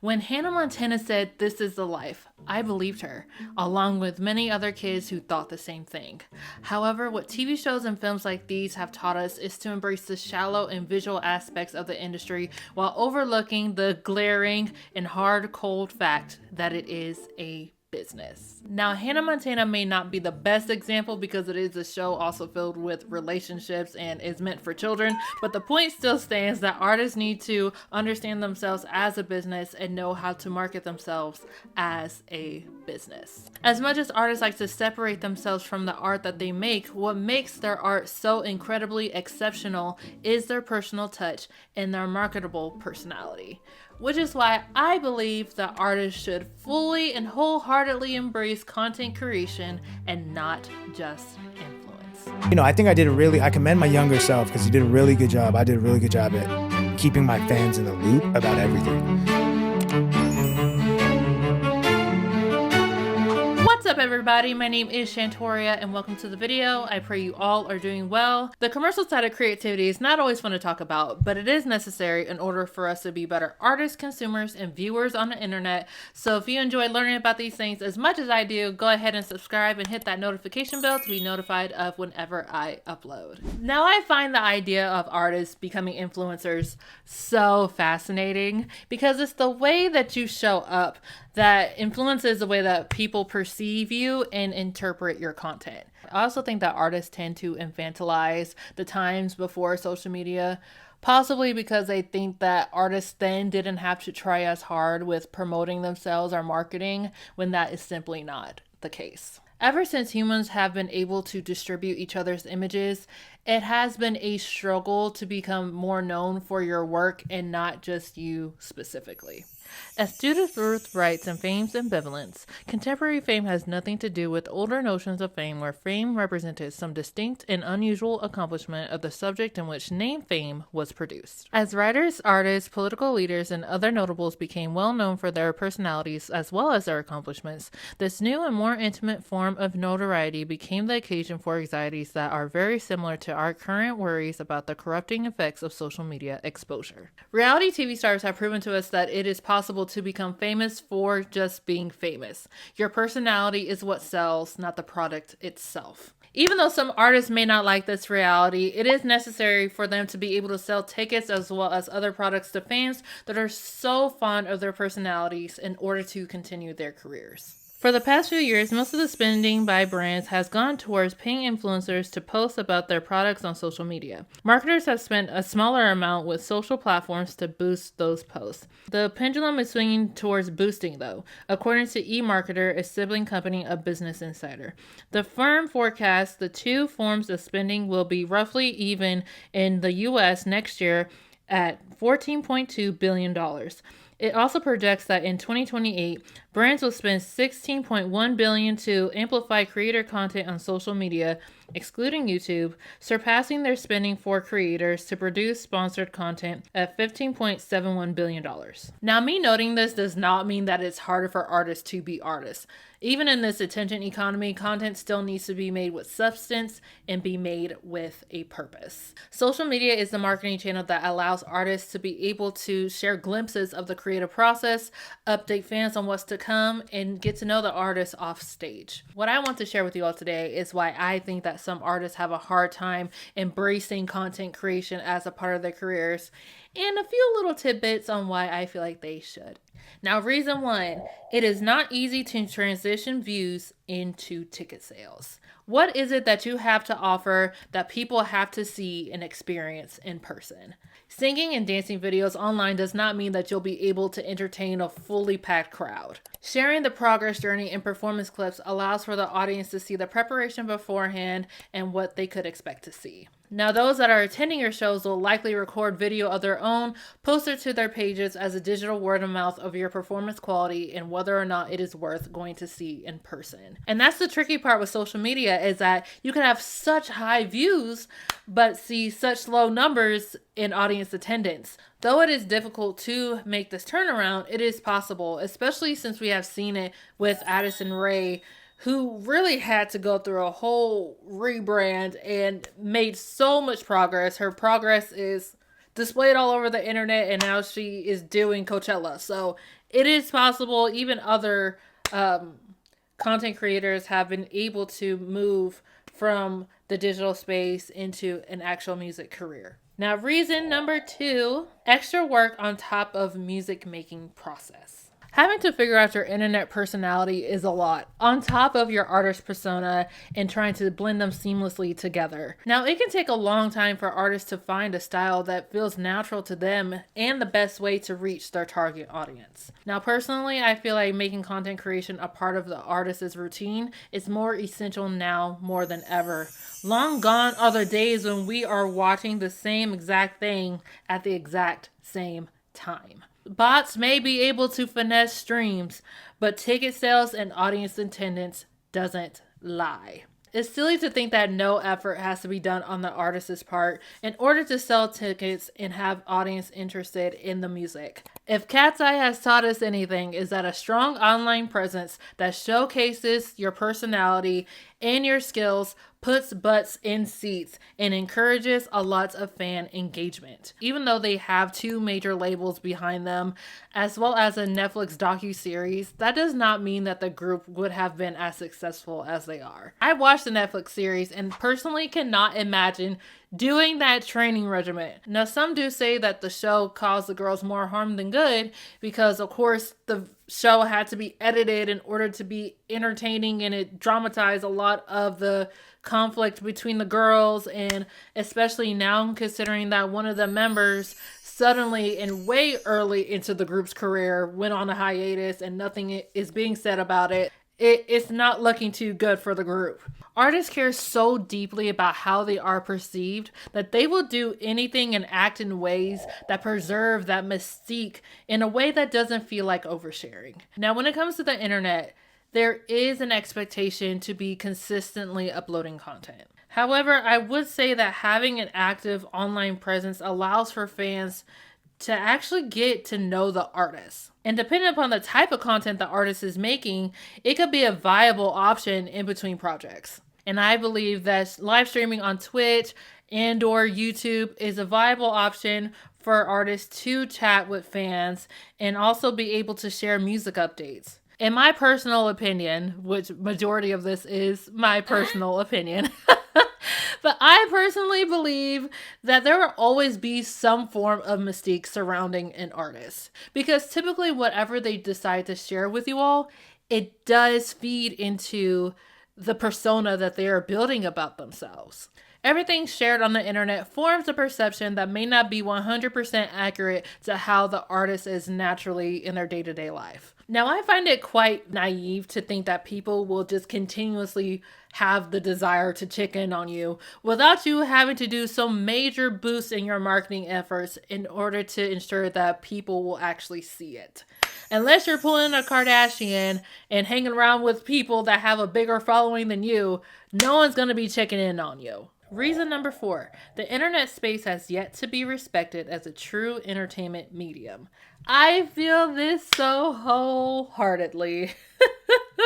When Hannah Montana said, "This is the life," I believed her, along with many other kids who thought the same thing. However, what TV shows and films like these have taught us is to embrace the shallow and visual aspects of the industry while overlooking the glaring and hard, cold fact that it is a business. Now, Hannah Montana may not be the best example because it is a show also filled with relationships and is meant for children, but the point still stands that artists need to understand themselves as a business and know how to market themselves as a business. As much as artists like to separate themselves from the art that they make, what makes their art so incredibly exceptional is their personal touch and their marketable personality. Which is why I believe that artists should fully and wholeheartedly embrace content creation and not just influence. I think I commend my younger self because he did a really good job. I did a really good job at keeping my fans in the loop about everything. What's up, everybody? My name is Shantoria and welcome to the video. I pray you all are doing well. The commercial side of creativity is not always fun to talk about, but it is necessary in order for us to be better artists, consumers, and viewers on the internet. So if you enjoy learning about these things as much as I do, go ahead and subscribe and hit that notification bell to be notified of whenever I upload. Now, I find the idea of artists becoming influencers so fascinating because it's the way that you show up that influences the way that people perceive you and interpret your content. I also think that artists tend to infantilize the times before social media, possibly because they think that artists then didn't have to try as hard with promoting themselves or marketing, when that is simply not the case. Ever since humans have been able to distribute each other's images, it has been a struggle to become more known for your work and not just you specifically. As Judith Ruth writes in Fame's Ambivalence, contemporary fame has nothing to do with older notions of fame where fame represented some distinct and unusual accomplishment of the subject in which name fame was produced. As writers, artists, political leaders, and other notables became well known for their personalities as well as their accomplishments, this new and more intimate form of notoriety became the occasion for anxieties that are very similar to our current worries about the corrupting effects of social media exposure. Reality TV stars have proven to us that it is possible to become famous for just being famous. Your personality is what sells, not the product itself. Even though some artists may not like this reality, it is necessary for them to be able to sell tickets as well as other products to fans that are so fond of their personalities in order to continue their careers. For the past few years, most of the spending by brands has gone towards paying influencers to post about their products on social media. Marketers have spent a smaller amount with social platforms to boost those posts. The pendulum is swinging towards boosting, though, according to eMarketer, a sibling company of Business Insider. The firm forecasts the two forms of spending will be roughly even in the U.S. next year at $14.2 billion. It also projects that in 2028, brands will spend $16.1 billion to amplify creator content on social media, excluding YouTube, surpassing their spending for creators to produce sponsored content at $15.71 billion. Now, me noting this does not mean that it's harder for artists to be artists. Even in this attention economy, content still needs to be made with substance and be made with a purpose. Social media is the marketing channel that allows artists to be able to share glimpses of the creative process, update fans on what's to come, and get to know the artist off stage. What I want to share with you all today is why I think that some artists have a hard time embracing content creation as a part of their careers, and a few little tidbits on why I feel like they should. Now, reason one, it is not easy to transition views into ticket sales. What is it that you have to offer that people have to see and experience in person? Singing and dancing videos online does not mean that you'll be able to entertain a fully packed crowd. Sharing the progress journey in performance clips allows for the audience to see the preparation beforehand and what they could expect to see. Now, those that are attending your shows will likely record video of their own, post it to their pages as a digital word of mouth of your performance quality and whether or not it is worth going to see in person. And that's the tricky part with social media, is that you can have such high views, but see such low numbers in audience attendance. Though it is difficult to make this turnaround, it is possible, especially since we have seen it with Addison Rae, who really had to go through a whole rebrand and made so much progress. Her progress is displayed all over the internet, and now she is doing Coachella. So it is possible even other content creators have been able to move from the digital space into an actual music career. Now, reason number 2, extra work on top of music making process. Having to figure out your internet personality is a lot, on top of your artist persona and trying to blend them seamlessly together. Now, it can take a long time for artists to find a style that feels natural to them and the best way to reach their target audience. Now, personally, I feel like making content creation a part of the artist's routine is more essential now more than ever. Long gone are the days when we are watching the same exact thing at the exact same time. Bots may be able to finesse streams, but ticket sales and audience attendance doesn't lie. It's silly to think that no effort has to be done on the artist's part in order to sell tickets and have audience interested in the music. If Cat's Eye has taught us anything, is that a strong online presence that showcases your personality and your skills puts butts in seats and encourages a lot of fan engagement. Even though they have 2 major labels behind them, as well as a Netflix docuseries, that does not mean that the group would have been as successful as they are. I watched the Netflix series and personally cannot imagine doing that training regimen. Now, some do say that the show caused the girls more harm than good because, of course, the show had to be edited in order to be entertaining, and it dramatized a lot of the conflict between the girls, and especially now considering that one of the members suddenly and way early into the group's career went on a hiatus and nothing is being said about it. It's not looking too good for the group. Artists care so deeply about how they are perceived that they will do anything and act in ways that preserve that mystique in a way that doesn't feel like oversharing. Now, when it comes to the internet, there is an expectation to be consistently uploading content. However, I would say that having an active online presence allows for fans to actually get to know the artist. And depending upon the type of content the artist is making, it could be a viable option in between projects. And I believe that live streaming on Twitch and or YouTube is a viable option for artists to chat with fans and also be able to share music updates. In my personal opinion, which majority of this is my personal opinion, but I personally believe that there will always be some form of mystique surrounding an artist. Because typically whatever they decide to share with you all, it does feed into the persona that they are building about themselves. Everything shared on the internet forms a perception that may not be 100% accurate to how the artist is naturally in their day-to-day life. Now, I find it quite naive to think that people will just continuously have the desire to check in on you without you having to do some major boost in your marketing efforts in order to ensure that people will actually see it. Unless you're pulling a Kardashian and hanging around with people that have a bigger following than you, no one's going to be checking in on you. Reason number 4, the internet space has yet to be respected as a true entertainment medium. I feel this so wholeheartedly.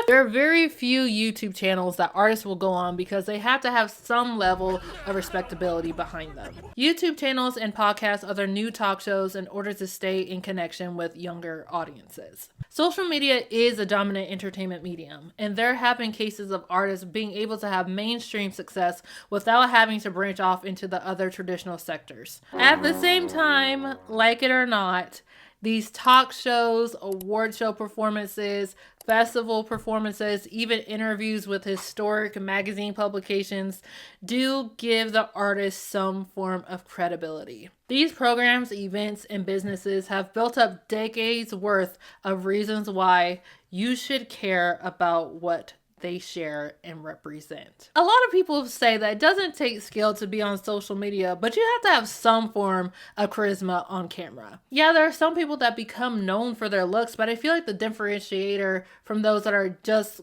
There are very few YouTube channels that artists will go on because they have to have some level of respectability behind them. YouTube channels and podcasts are their new talk shows in order to stay in connection with younger audiences. Social media is a dominant entertainment medium, and there have been cases of artists being able to have mainstream success without having to branch off into the other traditional sectors. At the same time, like it or not, these talk shows, award show performances, festival performances, even interviews with historic magazine publications do give the artist some form of credibility. These programs, events, and businesses have built up decades worth of reasons why you should care about what they share and represent. A lot of people say that it doesn't take skill to be on social media, but you have to have some form of charisma on camera. Yeah, there are some people that become known for their looks, but I feel like the differentiator from those that are just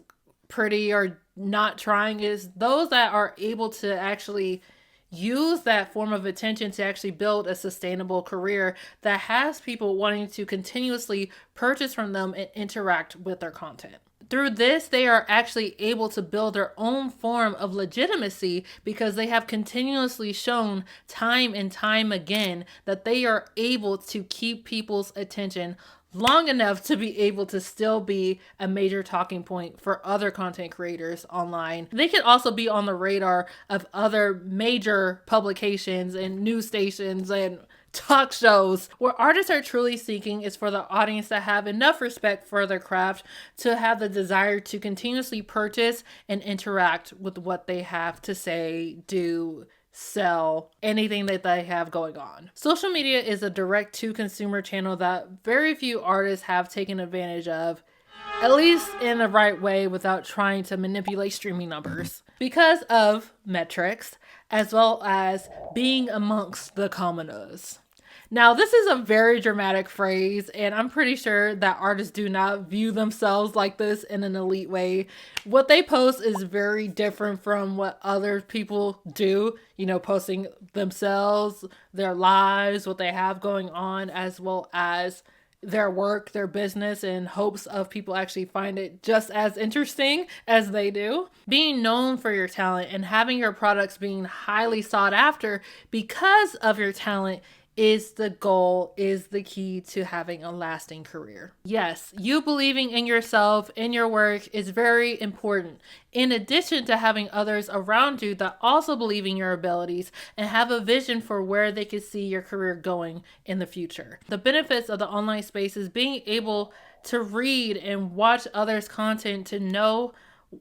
pretty or not trying is those that are able to actually use that form of attention to actually build a sustainable career that has people wanting to continuously purchase from them and interact with their content. Through this, they are actually able to build their own form of legitimacy because they have continuously shown time and time again that they are able to keep people's attention long enough to be able to still be a major talking point for other content creators online. They can also be on the radar of other major publications and news stations and talk shows. What artists are truly seeking is for the audience to have enough respect for their craft to have the desire to continuously purchase and interact with what they have to say, do, sell, anything that they have going on. Social media is a direct to consumer channel that very few artists have taken advantage of, at least in the right way, without trying to manipulate streaming numbers because of metrics, as well as being amongst the commoners. Now, this is a very dramatic phrase, and I'm pretty sure that artists do not view themselves like this in an elite way. What they post is very different from what other people do, you know, posting themselves, their lives, what they have going on, as well as their work, their business, in hopes of people actually find it just as interesting as they do. Being known for your talent and having your products being highly sought after because of your talent is the goal, is the key to having a lasting career. Yes, you believing in yourself, in your work is very important. In addition to having others around you that also believe in your abilities and have a vision for where they could see your career going in the future. The benefits of the online space is being able to read and watch others' content to know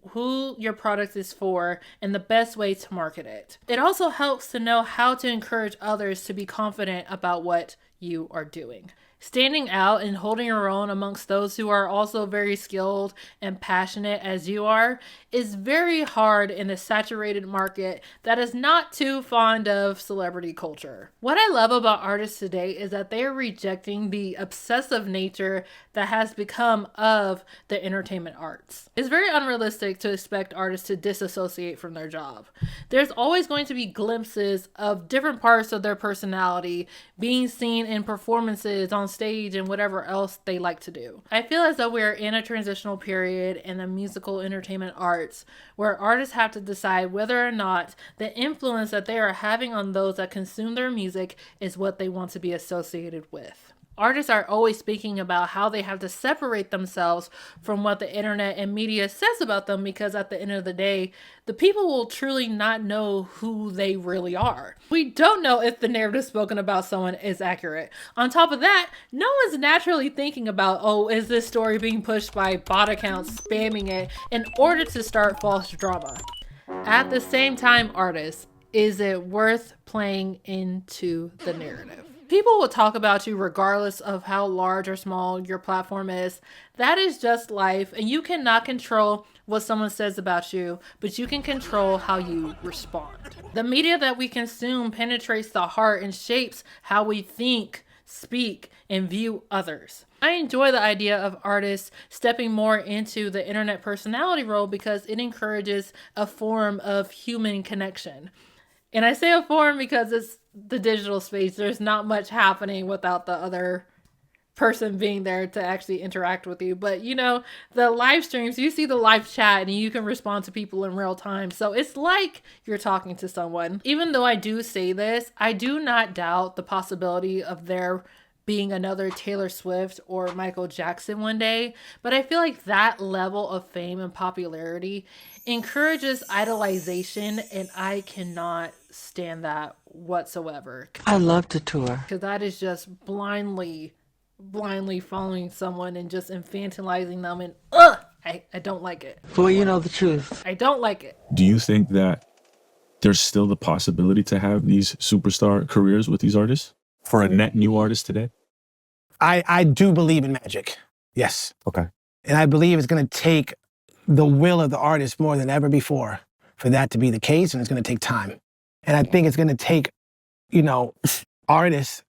who your product is for and the best way to market it. It also helps to know how to encourage others to be confident about what you are doing. Standing out and holding your own amongst those who are also very skilled and passionate as you are is very hard in a saturated market that is not too fond of celebrity culture. What I love about artists today is that they are rejecting the obsessive nature that has become of the entertainment arts. It's very unrealistic to expect artists to disassociate from their job. There's always going to be glimpses of different parts of their personality being seen in performances on stage and whatever else they like to do. I feel as though we're in a transitional period in the musical entertainment arts where artists have to decide whether or not the influence that they are having on those that consume their music is what they want to be associated with. Artists are always speaking about how they have to separate themselves from what the internet and media says about them, because at the end of the day, the people will truly not know who they really are. We don't know if the narrative spoken about someone is accurate. On top of that, no one's naturally thinking about, oh, is this story being pushed by bot accounts spamming it in order to start false drama? At the same time, artists, is it worth playing into the narrative? People will talk about you regardless of how large or small your platform is. That is just life, and you cannot control what someone says about you, but you can control how you respond. The media that we consume penetrates the heart and shapes how we think, speak, and view others. I enjoy the idea of artists stepping more into the internet personality role because it encourages a form of human connection. And I say a form because it's the digital space. There's not much happening without the other person being there to actually interact with you. But you know, the live streams, you see the live chat and you can respond to people in real time. So it's like you're talking to someone. Even though I do say this, I do not doubt the possibility of there being another Taylor Swift or Michael Jackson one day, but I feel like that level of fame and popularity encourages idolization, and I cannot stand that whatsoever. I love to tour. Because that is just blindly following someone and just infantilizing them, and I don't like it. For you know the truth. I don't like it. Do you think that there's still the possibility to have these superstar careers with these artists for a net new artist today? I do believe in magic. Yes. Okay. And I believe it's going to take the will of the artist more than ever before for that to be the case, and it's going to take time. And I think it's going to take, you know, artists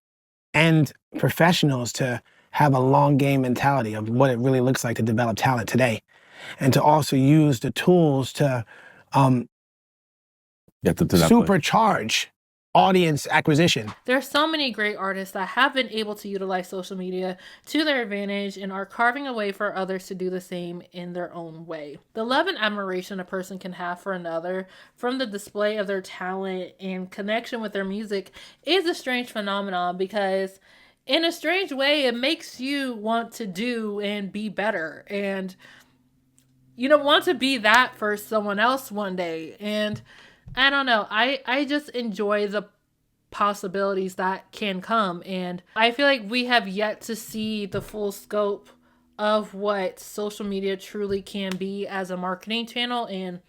and professionals to have a long game mentality of what it really looks like to develop talent today, and to also use the tools to supercharge audience acquisition. There's so many great artists that have been able to utilize social media to their advantage and are carving a way for others to do the same in their own way. The love and admiration a person can have for another from the display of their talent and connection with their music is a strange phenomenon, because in a strange way, it makes you want to do and be better and, want to be that for someone else one day. And I don't know, I just enjoy the possibilities that can come. And I feel like we have yet to see the full scope of what social media truly can be as a marketing channel, and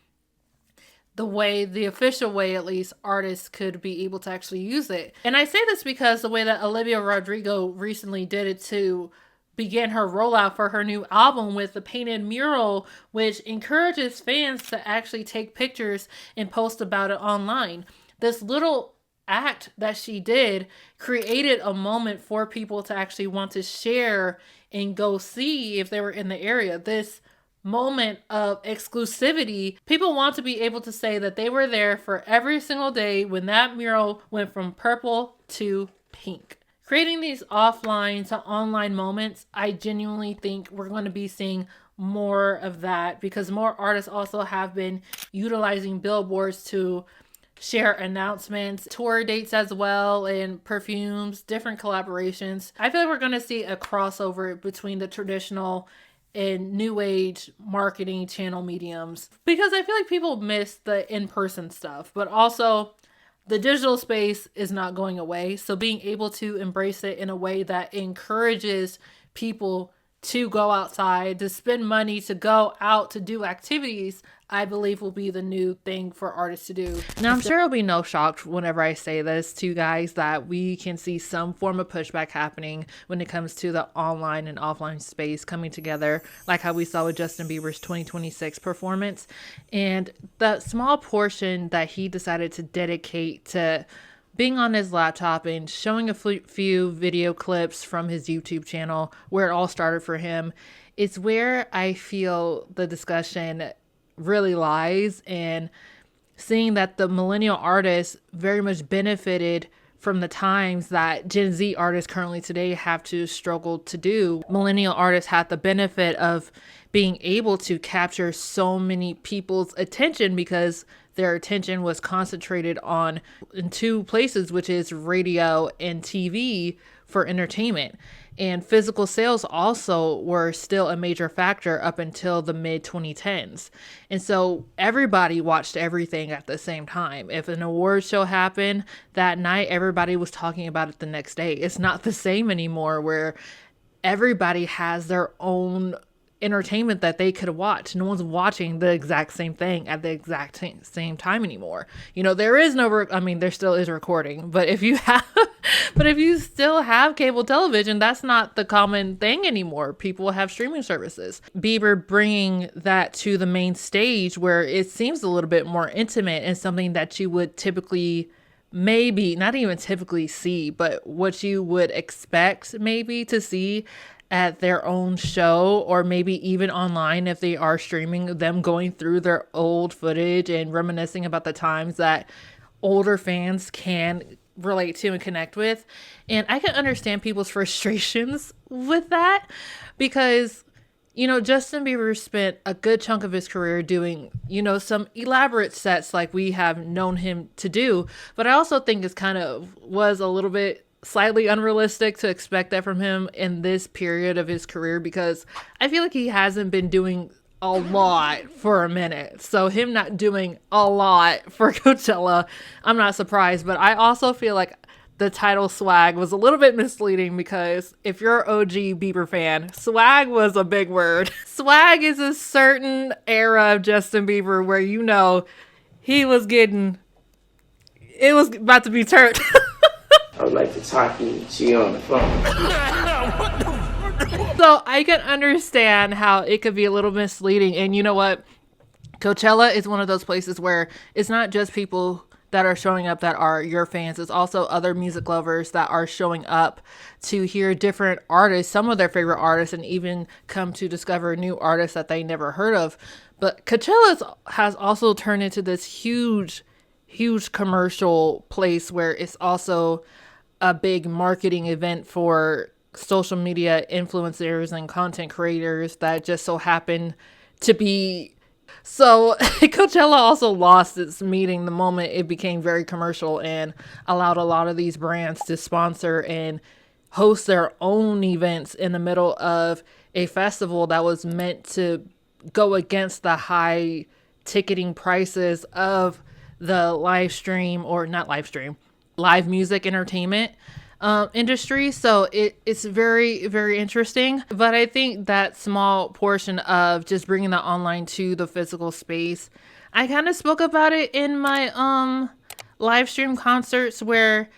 the official way, at least, artists could be able to actually use it. And I say this because the way that Olivia Rodrigo recently did it to begin her rollout for her new album with the painted mural, which encourages fans to actually take pictures and post about it online. This little act that she did created a moment for people to actually want to share and go see if they were in the area. This moment of exclusivity, people want to be able to say that they were there for every single day when that mural went from purple to pink. Creating these offline to online moments, I genuinely think we're going to be seeing more of that, because more artists also have been utilizing billboards to share announcements, tour dates as well, and perfumes, different collaborations. I feel like we're going to see a crossover between the traditional and new age marketing channel mediums, because I feel like people miss the in-person stuff, but also the digital space is not going away. So being able to embrace it in a way that encourages people to go outside, to spend money, to go out, to do activities, I believe will be the new thing for artists to do. Now, I'm sure it'll be no shock whenever I say this to you guys that we can see some form of pushback happening when it comes to the online and offline space coming together, like how we saw with Justin Bieber's 2026 performance. And the small portion that he decided to dedicate to being on his laptop and showing a few video clips from his YouTube channel, where it all started for him, is where I feel the discussion really lies. And seeing that the millennial artists very much benefited from the times that Gen Z artists currently today have to struggle to do. Millennial artists had the benefit of being able to capture so many people's attention because their attention was concentrated in two places, which is radio and TV for entertainment. And physical sales also were still a major factor up until the mid 2010s. And so everybody watched everything at the same time. If an award show happened that night, everybody was talking about it the next day. It's not the same anymore, where everybody has their own entertainment that they could watch. No one's watching the exact same thing at the exact same time anymore. There is there still is recording, but if you still have cable television, that's not the common thing anymore. People have streaming services. Bieber bringing that to the main stage, where it seems a little bit more intimate and something that you would typically, maybe not even typically see, but what you would expect maybe to see at their own show, or maybe even online if they are streaming, them going through their old footage and reminiscing about the times that older fans can relate to and connect with. And I can understand people's frustrations with that, because Justin Bieber spent a good chunk of his career doing, some elaborate sets like we have known him to do. But I also think was a little bit slightly unrealistic to expect that from him in this period of his career, because I feel like he hasn't been doing a lot for a minute. So him not doing a lot for Coachella, I'm not surprised. But I also feel like the title swag was a little bit misleading, because if you're an OG Bieber fan, swag was a big word. Swag is a certain era of Justin Bieber where it was about to be turned. I would like to talk to you on the phone. So I can understand how it could be a little misleading. And you know what? Coachella is one of those places where it's not just people that are showing up that are your fans. It's also other music lovers that are showing up to hear different artists, some of their favorite artists, and even come to discover new artists that they never heard of. But Coachella has also turned into this huge commercial place where it's also a big marketing event for social media influencers and content creators that just so happen to be. So Coachella also lost its meaning the moment it became very commercial and allowed a lot of these brands to sponsor and host their own events in the middle of a festival that was meant to go against the high ticketing prices of the live music entertainment industry. So it's very, very interesting. But I think that small portion of just bringing the online to the physical space, I kind of spoke about it in my live stream concerts, where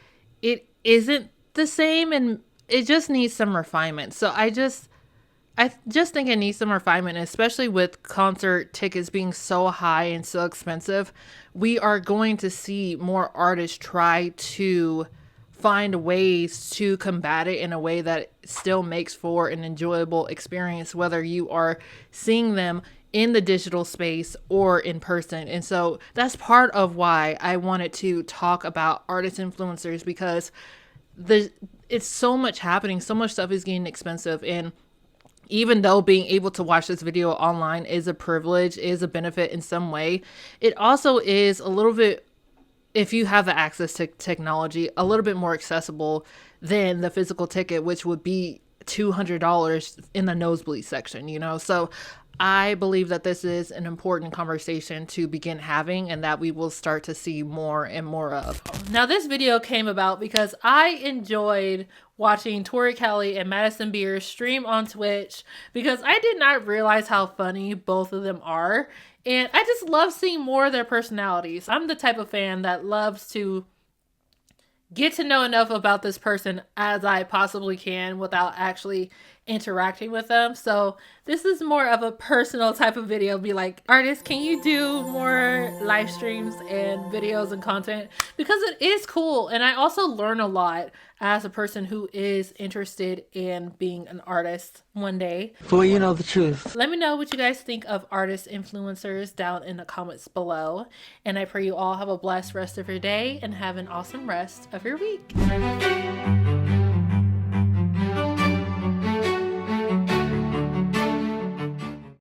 it isn't the same and it just needs some refinement. So I just think it needs some refinement, especially with concert tickets being so high and so expensive. We are going to see more artists try to find ways to combat it in a way that still makes for an enjoyable experience, whether you are seeing them in the digital space or in person. And so that's part of why I wanted to talk about artist influencers, because it's so much happening, so much stuff is getting expensive. And even though being able to watch this video online is a privilege, is a benefit in some way, it also is a little bit, if you have the access to technology, a little bit more accessible than the physical ticket, which would be $200 in the nosebleed section, you know? So I believe that this is an important conversation to begin having, and that we will start to see more and more of. Now, this video came about because I enjoyed watching Tori Kelly and Madison Beer stream on Twitch, because I did not realize how funny both of them are. And I just love seeing more of their personalities. I'm the type of fan that loves to get to know enough about this person as I possibly can without actually interacting with them. So this is more of a personal type of video. Be like, artists, can you do more live streams and videos and content? Because it is cool. And I also learn a lot as a person who is interested in being an artist one day. For you know the truth. Let me know what you guys think of artist influencers down in the comments below. And I pray you all have a blessed rest of your day and have an awesome rest of your week.